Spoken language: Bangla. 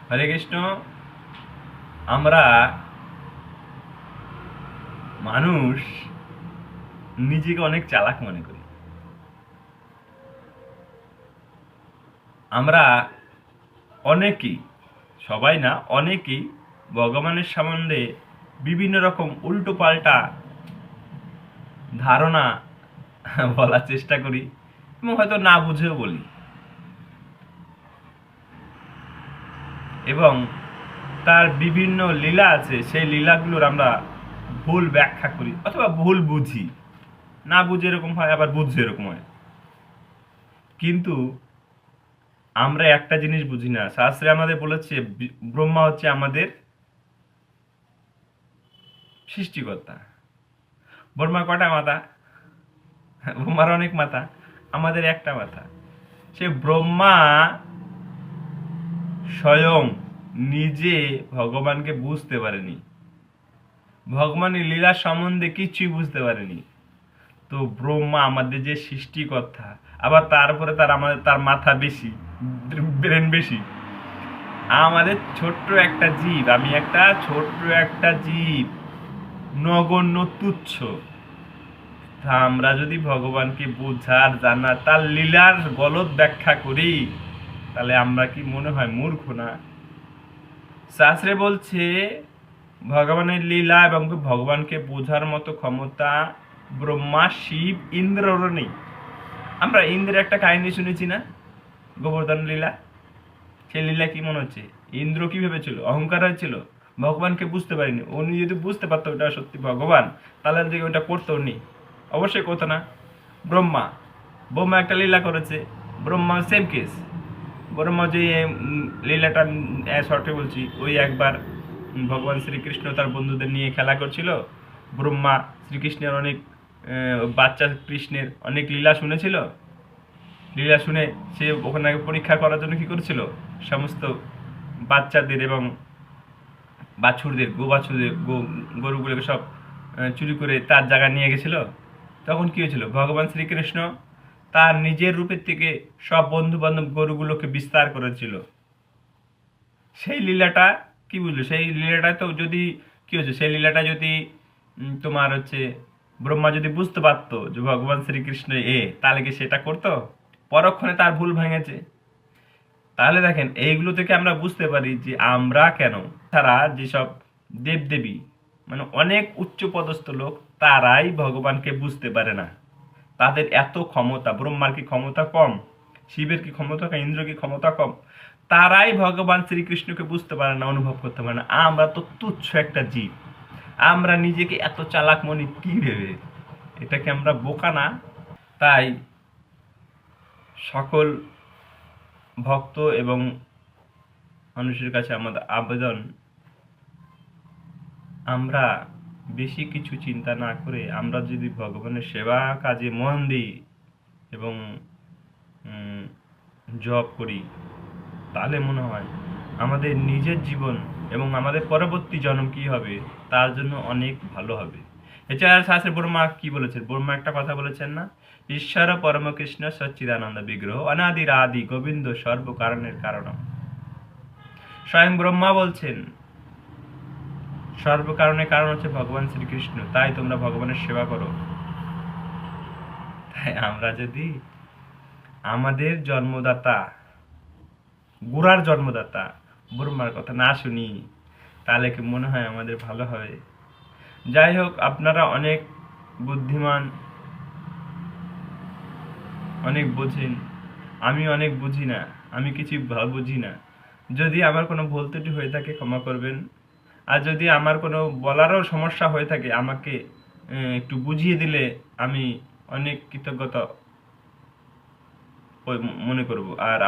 হরে কৃষ্ণ। আমরা মানুষ নিজেকে অনেক চালাক মনে করি। আমরা অনেকেই, সবাই না, অনেকেই ভগবানের সম্বন্ধে বিভিন্ন রকম উল্টো পাল্টা ধারণা বলার চেষ্টা করি এবং হয়তো না বুঝেও বলি, এবং তার বিভিন্ন লীলা আছে, সেই লীলাগুলোর আমরা ভুল ব্যাখ্যা করি অথবা ভুল বুঝি। না বুঝে এরকম হয়, আবার বুঝে এরকম হয়। কিন্তু আমরা একটা জিনিস বুঝি না। শাস্ত্রে আমাদের বলেছে ব্রহ্মা হচ্ছে আমাদের সৃষ্টিকর্তা। ব্রহ্মার কটা মাথা? ব্রহ্মার অনেক মাথা, আমাদের একটা মাথা। সে ব্রহ্মা স্বয়ং নিজে ভগবানকে বুঝতে পারেনি, ভগবানের লীলা সম্বন্ধে কিছুই বুঝতে পারেনি। তো ব্রহ্মা আমাদের যে সৃষ্টিকর্তা, আবার তারপরে তার মাথা বেশি, ব্রেন বেশি। আমাদের ছোট্ট একটা জীব, আমি একটা ছোট্ট একটা জীব, নগণ্য, তুচ্ছ। তা আমরা যদি ভগবানকে বোঝার, জানার, তার লীলার গলদ ব্যাখ্যা করি, তাহলে আমরা কি মনে হয় মূর্খ না? শাস্ত্রে বলছে ভগবানের লীলা এবং ভগবানকে বোঝার মতো ক্ষমতা ব্রহ্মা, শিব, ইন্দ্ররও নেই। আমরা ইন্দ্রের একটা কাহিনী শুনেছি না, গোবর্ধন লীলা। সেই লীলা কি মনে হচ্ছে? ইন্দ্র কি ভেবেছিল? অহংকার হয়েছিল, ভগবানকে বুঝতে পারিনি। উনি যদি বুঝতে পারতো ওটা সত্যি ভগবান, তাহলে যে ওটা করতো উনি, অবশ্যই করতো না। ব্রহ্মা ব্রহ্মা একটা লীলা করেছে, ব্রহ্মা সেম কেস। ব্রহ্মা যে লীলাটা শর্টে বলছি, ওই একবার ভগবান শ্রীকৃষ্ণ তার বন্ধুদের নিয়ে খেলা করছিল। ব্রহ্মা শ্রীকৃষ্ণের অনেক বাচ্চা কৃষ্ণের অনেক লীলা শুনেছিল। লীলা শুনে সে ওখানে পরীক্ষা করার জন্য কি করেছিল, সমস্ত বাচ্চাদের এবং বাছুরদের, বাছুরদের, গরুগুলোকে সব চুরি করে তার জায়গা নিয়ে গেছিল। তখন কি হয়েছিল? ভগবান শ্রীকৃষ্ণ তার নিজের রূপের থেকে সব বন্ধু বান্ধব গরুগুলোকে বিস্তার করেছিল। সেই লীলাটা কি বুঝলো? সেই লীলাটা তো যদি কি হচ্ছে, সেই লীলাটা যদি তোমার হচ্ছে ব্রহ্মা যদি বুঝতে পারতো যে ভগবান শ্রীকৃষ্ণ তাহলে কি সেটা করতো? পরক্ষণে তার ভুল ভেঙেছে। তাহলে দেখেন, এইগুলো থেকে আমরা বুঝতে পারি যে আমরা কেন, তারা যেসব দেবদেবী, মানে অনেক উচ্চ পদস্থ লোক, তারাই ভগবানকে বুঝতে পারে না। তাদের এত ক্ষমতা, ব্রহ্মার কি ক্ষমতা কম? শিবের কি ক্ষমতা কম? ইন্দ্র কি ক্ষমতা কম? তারাই ভগবান শ্রীকৃষ্ণকে বুঝতে পারে না, অনুভব করতে পারে না। আমরা তো তুচ্ছ একটা জীব, আমরা নিজেকে এত চালাক মনে কি ভেবে? এটাকে আমরা বোকা না? তাই সকল ভক্ত এবং মানুষের কাছে আমাদের আবেদন, আমরা বেশি কিছু চিন্তা না করে আমরা যদি ভগবানের সেবা কাজে মন দিই এবং জব করি, তাহলে মনে হয় আমাদের নিজের জীবন এবং আমাদের পরবর্তী জন্ম কি হবে তার জন্য অনেক ভালো হবে। এছাড়া শাস্ত্রে ব্রহ্মা কি বলেছেন? ব্রহ্মা একটা কথা বলেছেন না, ঈশ্বর পরমকৃষ্ণ সচ্চিদানন্দ বিগ্রহ অনাদির আদি গোবিন্দ সর্ব কারণের কারণ। স্বয়ং ব্রহ্মা বলছেন সর্বকারণের কারণ হচ্ছে ভগবান শ্রীকৃষ্ণ, তাই তোমরা ভগবানের সেবা করো। তাই আমরা যদি আমাদের জন্মদাতা, গোড়ার জন্মদাতা ব্রহ্মার কথা না শুনি, তাহলে কি মনে হয় আমাদের ভালো হবে? যাই হোক, আপনারা অনেক বুদ্ধিমান, অনেক বোঝেন, আমি অনেক বুঝি না, আমি কিছু বুঝি না। যদি আমার কোনো ভুল ত্রুটি হয়ে থাকে ক্ষমা করবেন। আর যদি আমার কোনো বলারও সমস্যা হয়ে থাকে, আমাকে একটু বুঝিয়ে দিলে আমি অনেক কৃতজ্ঞতা মনে করব। আর